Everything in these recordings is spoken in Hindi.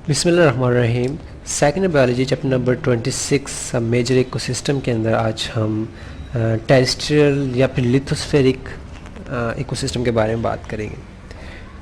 बिस्मिल्लाहिर्रहमानिर्रहीम। सेकेंड बायोलॉजी चैप्टर नंबर 26 सब मेजर इकोसिस्टम के अंदर आज हम टेरेस्ट्रियल या फिर लिथोस्फेरिक इकोसिस्टम के बारे में बात करेंगे।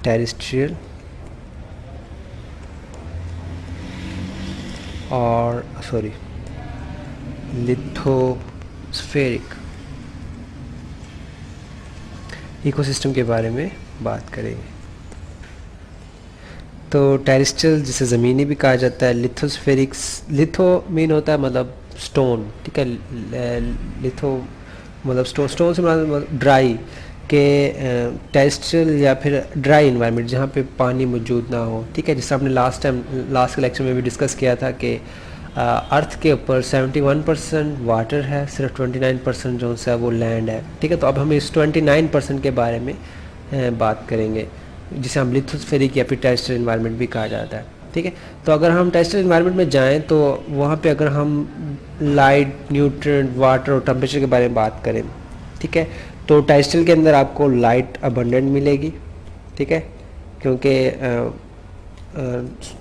टेरेस्ट्रियल और लिथोस्फेरिक इकोसिस्टम के बारे में बात करेंगे। तो टेरेस्ट्रियल जिसे ज़मीनी भी कहा जाता है, लिथोस्फेरिक्स, लिथो मीन होता है मतलब स्टोन, ठीक है। लिथो मतलब स्टोन से मतलब ड्राई के टेरेस्ट्रियल या फिर ड्राई इन्वायरमेंट जहाँ पे पानी मौजूद ना हो, ठीक है। जिससे हमने लास्ट लेक्चर में भी डिस्कस किया था कि अर्थ के ऊपर 71% वाटर है, सिर्फ 29% जो है वो लैंड है, ठीक है। तो अब हम इस 29% के बारे में बात करेंगे जिसे हम लिथोस्फेरिक या फिर टेरेस्ट्रियल इन्वायरमेंट भी कहा जाता है, ठीक है। तो अगर हम टेरेस्ट्रियल इन्वायरमेंट में जाएं तो वहाँ पे अगर हम लाइट, न्यूट्रिएंट, वाटर और टेम्परेचर के बारे में बात करें, ठीक है, तो टेरेस्ट्रियल के अंदर आपको लाइट अबंडेंट मिलेगी, ठीक है, क्योंकि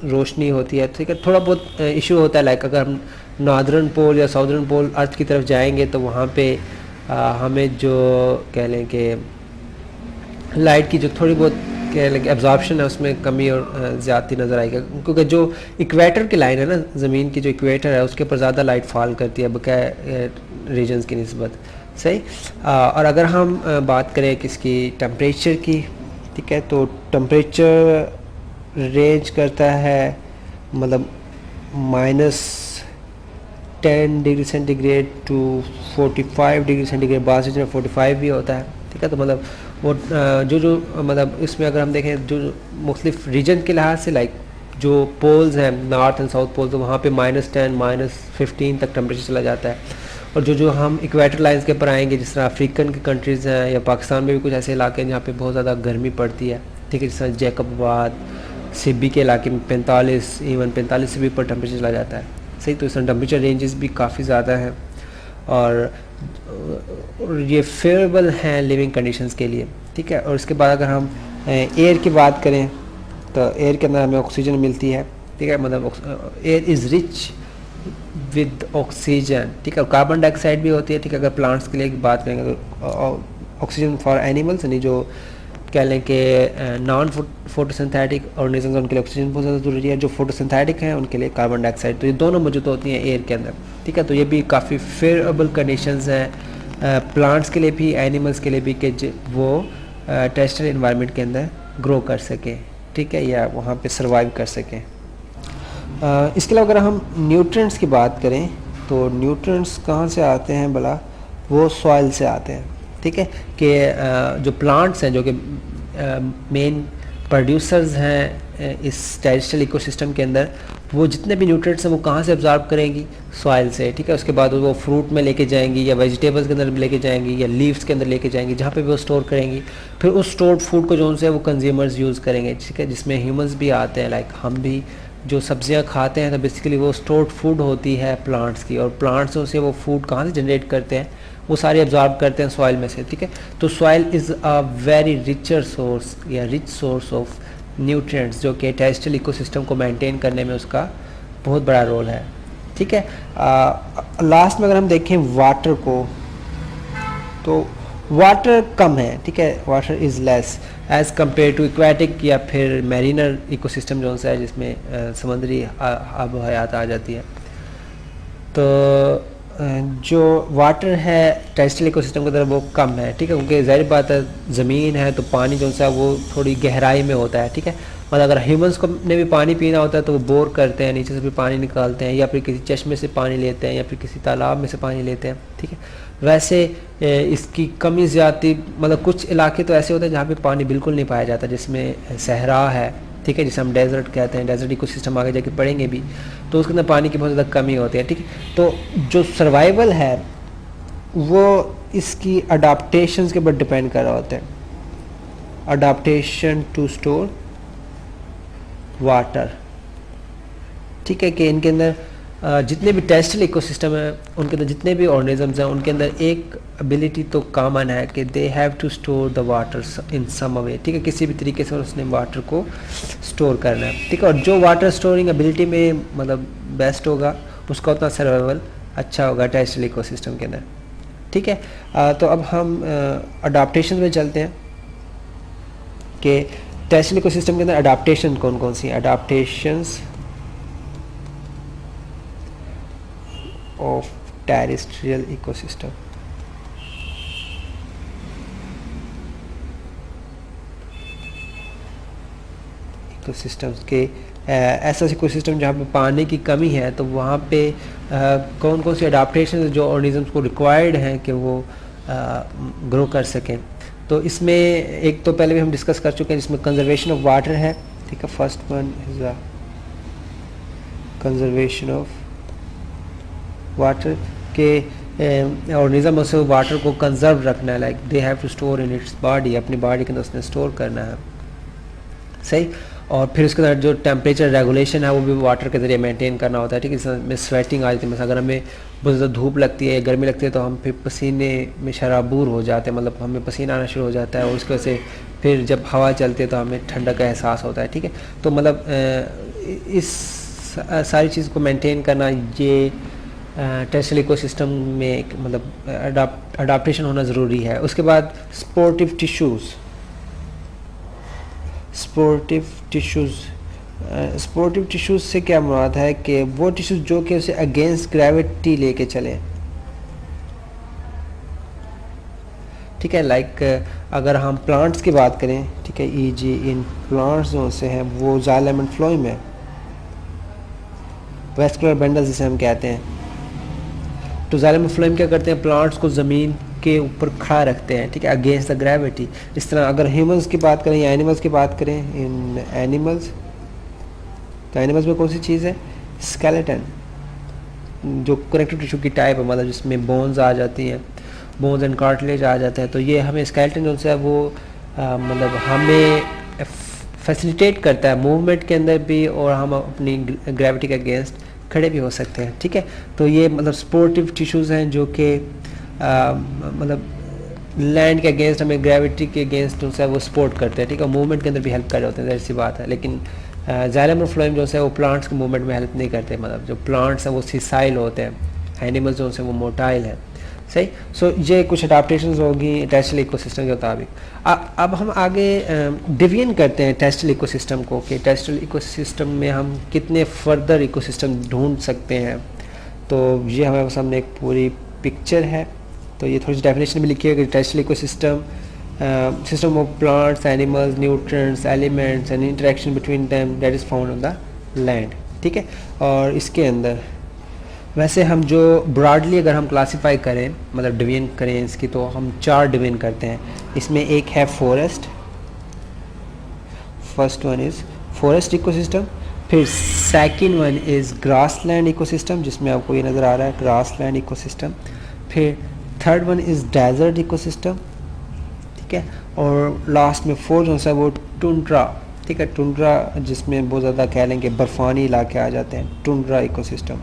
रोशनी होती है, ठीक है। थोड़ा बहुत इशू होता है, लाइक अगर हम नॉर्दर्न पोल या साउदर्न पोल अर्थ की तरफ जाएंगे तो वहाँ पे हमें जो कह लें कि लाइट की जो थोड़ी बहुत एब्जॉर्प्शन है उसमें कमी और ज़्यादती नज़र आएगी, क्योंकि जो इक्वेटर की लाइन है ना, ज़मीन की जो इक्वेटर है उसके ऊपर ज़्यादा लाइट फॉल करती है बकाया रीजन्स की निस्बत, सही। और अगर हम बात करें किसकी, टेम्परेचर की, ठीक है, तो टेम्परेचर रेंज करता है मतलब -10 degree centigrade to 45 degree centigrade, बाद में 45 भी होता है, ठीक है। तो मतलब वो जो मतलब इसमें अगर हम देखें जो मुख्तलिफ रीजन के लिहाज से, लाइक जो पोल्स हैं नॉर्थ एंड साउथ पोल, तो वहाँ पे -10 -15 तक टेम्परेचर चला जाता है। और जो हम इक्वेटर लाइंस के ऊपर आएंगे, जिस तरह अफ्रीकन की कंट्रीज़ हैं या पाकिस्तान में भी कुछ ऐसे इलाके हैं जहाँ पे बहुत ज़्यादा गर्मी पड़ती है, ठीक है, जिस तरह जैकबाबाद, सिब्बी के इलाके में 45 से भी ऊपर टेम्परेचर चला जाता है, सही। तो इस तरह टेम्परेचर रेंजेस भी काफ़ी ज़्यादा हैं और ये फेवरेबल हैं लिविंग कंडीशंस के लिए, ठीक है। और इसके बाद अगर हम एयर की बात करें तो एयर के अंदर हमें ऑक्सीजन मिलती है, ठीक है, मतलब air is rich with oxygen, ठीक है। कार्बन डाइऑक्साइड भी होती है, ठीक है। अगर प्लांट्स के लिए बात करेंगे तो ऑक्सीजन फॉर एनिमल्स, यानी जो कह लें कि नॉन फोटोसिंथेटिक ऑर्गेनिजम्स, उनके लिए ऑक्सीजन बहुत ज़्यादा ज़रूरी है। जो फोटोसिंथेटिक हैं उनके लिए कार्बन डाइऑक्साइड, तो ये दोनों मौजूद होती हैं एयर के अंदर, ठीक है। तो ये भी काफ़ी फेवरेबल कंडीशंस हैं प्लांट्स के लिए भी, एनिमल्स के लिए भी, कि वो टेरेस्ट्रियल इन्वायरमेंट के अंदर ग्रो कर सकें, ठीक है, या वहाँ पे सर्वाइव कर सकें। इसके अलावा अगर हम न्यूट्रिएंट्स की बात करें तो न्यूट्रिएंट्स कहाँ से आते हैं भला, वो सॉइल से आते हैं, ठीक है। कि जो प्लांट्स हैं जो कि मेन प्रोड्यूसर्स हैं इस टेरेस्ट्रियल इकोसिस्टम के अंदर, वो जितने भी न्यूट्रिएंट्स हैं वो कहाँ से अब्जॉर्ब करेंगी, सॉइल से, ठीक है। उसके बाद वो फ्रूट में लेके जाएंगी या वेजिटेबल्स के अंदर लेके जाएंगी या लीव्स के अंदर लेके जाएंगी, जहाँ पे भी वो स्टोर करेंगी। फिर उस स्टोर्ड फूड को जो है वो कंज्यूमर्स यूज़ करेंगे, ठीक है, जिसमें ह्यूमंस भी आते हैं, लाइक हम भी जो सब्जियां खाते हैं तो बेसिकली वो स्टोर्ड फूड होती है प्लांट्स की, और प्लांट्स से वो फूड कहाँ से जनरेट करते हैं, वो सारे एब्जॉर्ब करते हैं सॉइल में से, ठीक है। तो soil is a very richer source या रिच सोर्स ऑफ न्यूट्रिएंट्स, जो कि टेरेस्ट्रियल इकोसिस्टम को मेंटेन करने में उसका बहुत बड़ा रोल है, ठीक है। लास्ट में अगर हम देखें वाटर को, तो वाटर कम है, ठीक है, water is less as compare to aquatic या फिर मैरिनर इकोसिस्टम जो है जिसमें समुद्री आब हयात आ जाती है। तो जो वाटर है टेरेस्ट्रियल इकोसिस्टम के अंदर वो कम है, ठीक है, क्योंकि ज़ाहिर बात है ज़मीन है तो पानी जो है वो थोड़ी गहराई में होता है, ठीक है। मतलब अगर ह्यूमंस को ने भी पानी पीना होता है तो वो बोर करते हैं, नीचे से भी पानी निकालते हैं या फिर किसी चश्मे से पानी लेते हैं या फिर किसी तालाब में से पानी लेते हैं, ठीक है। वैसे इसकी कमी ज़्यादती, मतलब कुछ इलाके तो ऐसे होते हैं जहाँ पे पानी बिल्कुल नहीं पाया जाता, जिसमें सहरा है, ठीक है, जिसे हम डेजर्ट कहते हैं, डेजर्ट इकोसिस्टम आगे जाके पढ़ेंगे भी, तो उसके अंदर पानी की बहुत ज़्यादा कमी होती है, ठीक है। तो जो सर्वाइवल है वो इसकी अडाप्टेशंस के ऊपर डिपेंड कर रहा होता है, अडाप्टेशन टू स्टोर वाटर, ठीक है, कि इनके अंदर जितने भी टेरेस्ट्रियल इकोसिस्टम है उनके अंदर जितने भी ऑर्गेनिजम्स हैं उनके अंदर एक एबिलिटी तो कॉमन है कि they have to store the water in some way, ठीक है, किसी भी तरीके से उसने वाटर को स्टोर करना है, ठीक है। और जो वाटर स्टोरिंग एबिलिटी में मतलब बेस्ट होगा उसका उतना सर्वाइवल अच्छा होगा टेरेस्ट्रियल इकोसिस्टम के अंदर, ठीक है। तो अब हम अडाप्टेशन में चलते हैं कि टेरेस्ट्रियल इकोसिस्टम के अंदर अडाप्टेशन कौन कौन सी adaptations of terrestrial ecosystem. Ecosystems के ऐसा इकोसिस्टम जहाँ पे पानी की कमी है तो वहाँ पे कौन कौन सी अडाप्टेशन जो ऑर्गेनिजम्स को रिक्वायर्ड हैं कि वो ग्रो कर सकें। तो इसमें एक तो पहले भी हम डिस्कस कर चुके हैं जिसमें कंजर्वेशन ऑफ वाटर है, ठीक है। First one is the conservation of water के ऑर्गेनिज्म से वाटर को कंजर्व रखना है, like they have to store in its body, अपनी बॉडी के अंदर उसने स्टोर करना है, सही। और फिर उसके अंदर जो टेम्परेचर रेगुलेशन है वो भी वाटर के ज़रिए मेंटेन करना होता है, ठीक है। इसमें स्वेटिंग आ जाती है, मतलब अगर हमें बहुत ज़्यादा धूप लगती है गर्मी लगती है तो हम फिर पसीने में शराबूर हो जाते हैं, मतलब हमें पसीना आना शुरू हो जाता है और उसकी वजह से फिर जब हवा चलती है तो हमें ठंडक का एहसास होता है, ठीक है। तो मतलब इस सारी चीज़ को मेंटेन करना ये टेरेस्ट्रियल इकोसिस्टम में एक मतलब अडाप्टेशन होना ज़रूरी है। उसके बाद स्पोर्टिव टिश्यूज़, स्पोर्टिव टिश्यूज़ से क्या मुराद है कि वो टिश्यूज़ जो कि उसे अगेंस्ट ग्रेविटी लेके चले, ठीक है। लाइक अगर हम प्लांट्स की बात करें, ठीक है, ईजी इन प्लांट्स जो से हैं वो जाइलम एंड फ्लोएम है, वेस्कुलर बंडल्स जिसे हम कहते हैं। तो जाइलम एंड फ्लोएम क्या करते हैं, प्लांट्स को ज़मीन के ऊपर खड़ा रखते हैं, ठीक है, अगेंस्ट द ग्रेविटी। इस तरह अगर ह्यूमंस की बात करें या एनिमल्स की बात करें, इन एनिमल्स, तो एनिमल्स में कौन सी चीज़ है, स्केलेटन, जो कनेक्टिव टिश्यू की टाइप है, मतलब जिसमें बोन्स आ जाती हैं, बोन्स एंड कार्टिलेज आ जाता है। तो ये हमें स्केलेटन जो है वो मतलब हमें फैसिलिटेट करता है मूवमेंट के अंदर भी और हम अपनी ग्रेविटी के अगेंस्ट खड़े भी हो सकते हैं, ठीक है। तो ये मतलब स्पोर्टिव टिश्यूज़ हैं जो कि मतलब लैंड के अगेंस्ट हमें ग्रेविटी के अगेंस्ट जो है वो सपोर्ट करते हैं, ठीक है, मूवमेंट के अंदर भी हेल्प कर रहे होते हैं, ज़ाहिर सी बात है। लेकिन जाइलम और फ्लोएम जो है वो प्लांट्स के मूवमेंट में हेल्प नहीं करते, मतलब जो प्लांट्स हैं वो सिसाइल होते हैं, एनिमल्स जो है वो मोटाइल है, सही। सो ये कुछ अडाप्टेशंस होगी टेरेस्ट्रियल इकोसिस्टम के मुताबिक। अब हम आगे डिवीजन करते हैं टेरेस्ट्रियल इकोसिस्टम को कि टेरेस्ट्रियल इकोसिस्टम में हम कितने फर्दर इकोसिस्टम ढूंढ सकते हैं। तो ये हमारे सामने एक पूरी पिक्चर है, तो ये थोड़ी सी डेफिनेशन में लिखी है कि terrestrial ecosystem system of plants, animals, nutrients, elements and interaction between them that is found on the land, ठीक है। और इसके अंदर वैसे हम जो ब्रॉडली अगर हम क्लासीफाई करें, मतलब डिवीजन करें इसकी, तो हम 4 डिवीजन करते हैं। इसमें एक है forest, first one is forest ecosystem. फिर second one is grassland ecosystem, जिसमें आपको ये नज़र आ रहा है ग्रासलैंड इकोसिस्टम। फिर third one is desert ecosystem, ठीक है। और लास्ट में फोर्थ जो है वो टुंड्रा, ठीक है, टुंड्रा जिसमें बहुत ज़्यादा कह लेंगे बर्फ़ानी इलाके आ जाते हैं, टुंड्रा इकोसिस्टम,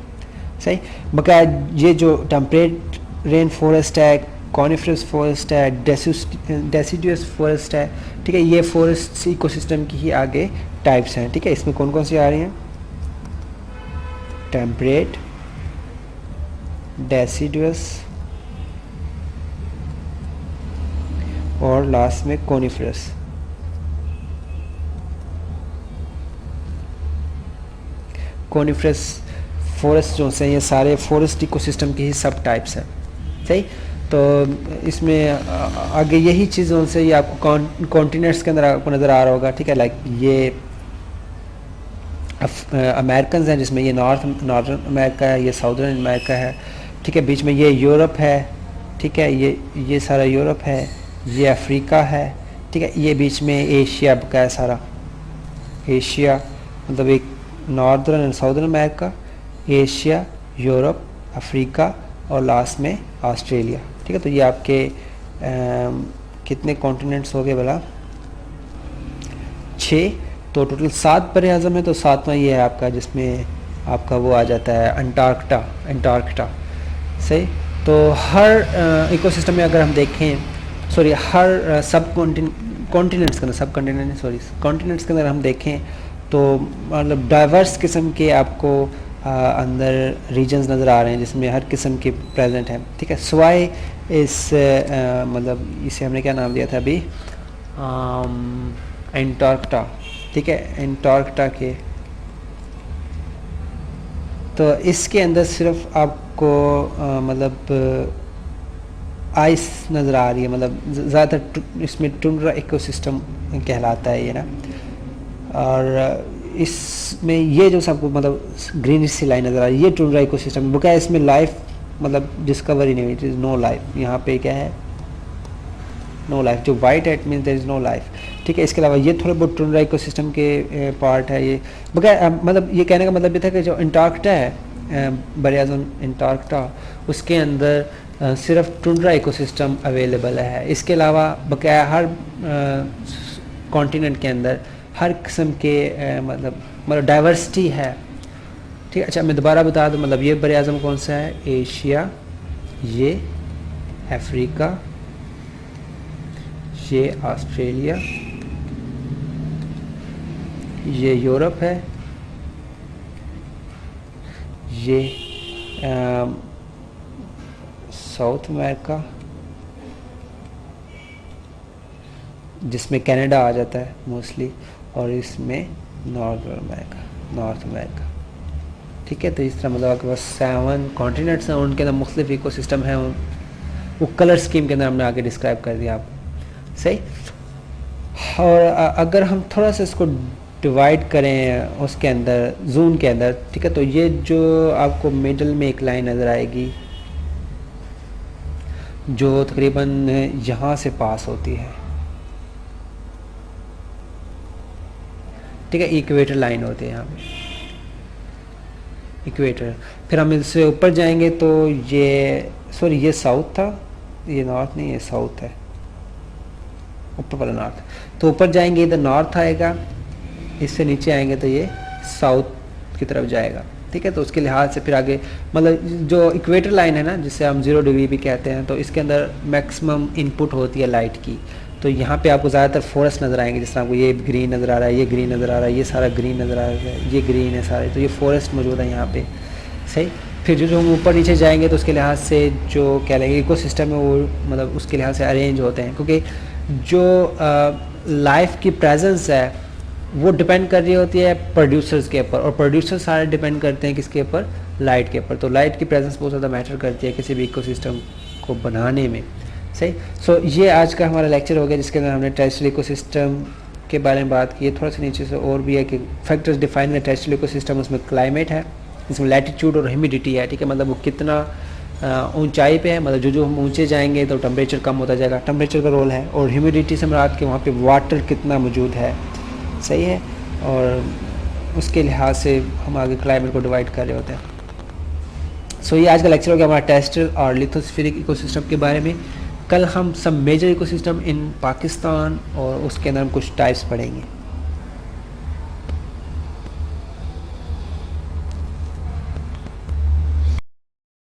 सही। बकाया ये जो टेम्परेट रेन फॉरेस्ट है, कॉनिफरस फॉरेस्ट है, डेसिडुअस फॉरेस्ट है, ठीक है, ये फॉरेस्ट इकोसिस्टम की ही आगे टाइप्स हैं, ठीक है। इसमें कौन कौन सी आ रही हैं, टेम्परेट, डेसिडुअस और लास्ट में कॉनिफरस। कॉनिफरस फॉरेस्ट जो से ये सारे फॉरेस्ट इकोसिस्टम की ही सब टाइप्स हैं, सही। तो इसमें आगे यही चीज़ों से ये आपको कॉन्टिनेंट्स के अंदर आपको नज़र आ रहा होगा, ठीक है। लाइक ये अमेरिकन हैं जिसमें ये नॉर्दर्न अमेरिका है, ये साउदर्न अमेरिका है, ठीक है। बीच में ये यूरोप है, ठीक है, ये सारा यूरोप है, ये अफ्रीका है, ठीक है। ये बीच में एशिया का है, सारा एशिया, मतलब एक northern and southern America, Asia, Europe, Africa और लास्ट में ऑस्ट्रेलिया, ठीक है। तो ये आपके कितने कॉन्टिनेंट्स हो गए भला, 6। तो टोटल 7 बरे आज़म है, तो 7वां ये है आपका जिसमें आपका वो आ जाता है अंटार्कटा। सही। तो हर इकोसिस्टम में अगर हम देखें, सॉरी, हर सब कॉन्टिनेंट्स के अंदर, सब कॉन्टिनेंट सॉरी कॉन्टिनेंट्स के अंदर हम देखें तो मतलब डाइवर्स किस्म के आपको अंदर रीजन्स नज़र आ रहे हैं जिसमें हर किस्म के प्रेजेंट हैं। ठीक है, स्वाई इस मतलब इसे हमने क्या नाम दिया था अभी, अंटार्कटा। ठीक है, अंटार्कटा के, तो इसके अंदर सिर्फ आपको मतलब आइस नज़र आ रही है, मतलब ज़्यादातर इसमें टुंड्रा इकोसिस्टम कहलाता है ये ना। और इसमें ये जो सबको मतलब ग्रीनिश सी लाइन नज़र आ रही है, ये टुंड्रा इकोसिस्टम है। इसमें लाइफ मतलब डिस्कवरी नहीं हुई, इट इज़ नो लाइफ। यहाँ पे क्या है, नो लाइफ। जो वाइट है it mean there is no life. ठीक है, इसके अलावा ये थोड़े बहुत टुंड्रा इकोसिस्टम के पार्ट है ये। मतलब ये कहने का मतलब ये था कि जो अंटार्कटा है, बरआज़म अंटार्कटा, उसके अंदर सिर्फ टुंड्रा इकोसिस्टम अवेलेबल है। इसके अलावा बकाया हर कॉन्टिनेंट के अंदर हर किस्म के मतलब डाइवर्सिटी है। ठीक है, अच्छा मैं दोबारा बता दूं, मतलब ये बरआज़म कौन सा है, एशिया, ये अफ्रीका, ये ऑस्ट्रेलिया, ये यूरोप है, ये साउथ अमेरिका जिसमें कनाडा आ जाता है मोस्टली, और इसमें नॉर्थ अमेरिका। ठीक है, तो इस तरह मतलब आपके पास 7 कॉन्टिनेंट्स हैं, उनके अंदर मुख्तलिफ इकोसिस्टम हैं, वो कलर स्कीम के अंदर हमने आगे डिस्क्राइब कर दिया आपको। सही। और अगर हम थोड़ा सा इसको डिवाइड करें उसके अंदर, जोन के अंदर, ठीक है, तो ये जो आपको मिडल में एक लाइन नज़र आएगी जो तकरीबन यहाँ से पास होती है। ठीक है, इक्वेटर लाइन होती है यहाँ पे, इक्वेटर। फिर हम इससे ऊपर जाएंगे तो ये, सॉरी ये साउथ था, ये नॉर्थ नहीं, ये साउथ है, ऊपर वाला नॉर्थ। तो ऊपर जाएंगे इधर नॉर्थ आएगा, इससे नीचे आएंगे तो ये साउथ की तरफ जाएगा। ठीक है, तो उसके लिहाज से फिर आगे मतलब जो इक्वेटर लाइन है ना, जिसे हम 0 डिग्री भी कहते हैं, तो इसके अंदर मैक्सिमम इनपुट होती है लाइट की। तो यहाँ पे आपको ज़्यादातर फॉरेस्ट नज़र आएंगे, जिस तरह आपको ये ग्रीन नज़र आ रहा है, ये ग्रीन नज़र आ रहा है, ये सारा ग्रीन नज़र आ रहा है, ये ग्रीन है सारे, तो ये फॉरेस्ट मौजूद है यहाँ पे। सही। फिर जो हम ऊपर नीचे जाएंगे तो उसके लिहाज से जो कह लेंगे इकोसिस्टम है वो मतलब उसके लिहाज से अरेंज होते हैं, क्योंकि जो लाइफ की प्रेजेंस है वो डिपेंड कर रही होती है प्रोड्यूसर्स के ऊपर, और प्रोड्यूसर्स सारे डिपेंड करते हैं किसके ऊपर, लाइट के ऊपर। तो लाइट की प्रेजेंस बहुत ज़्यादा मैटर करती है किसी भी इकोसिस्टम को बनाने में। सही। सो ये आज का हमारा लेक्चर हो गया जिसके अंदर हमने टेरेस्ट्रियल इकोसिस्टम के बारे में बात की है। थोड़ा सा नीचे से और भी है कि फैक्टर्स डिफाइन है टेरेस्ट्रियल इकोसिस्टम, उसमें क्लाइमेट है, इसमें लैटिट्यूड और ह्यूमिडिटी है। ठीक है, मतलब वो कितना ऊंचाई पे है, मतलब जो हम ऊंचे जाएंगे तो टेम्परेचर कम होता जाएगा, टेम्परेचर का रोल है। और ह्यूमिडिटी से मुराद के वहाँ पे वाटर कितना मौजूद है। सही है, और उसके लिहाज से हम आगे क्लाइमेट को डिवाइड कर रहे होते हैं। सो ये आज का लेक्चर हो गया हमारा टेरेस्ट्रियल और लिथोस्फीरिक इकोसिस्टम के बारे में। कल हम सब मेजर इकोसिस्टम इन पाकिस्तान और उसके अंदर हम कुछ टाइप्स पढ़ेंगे।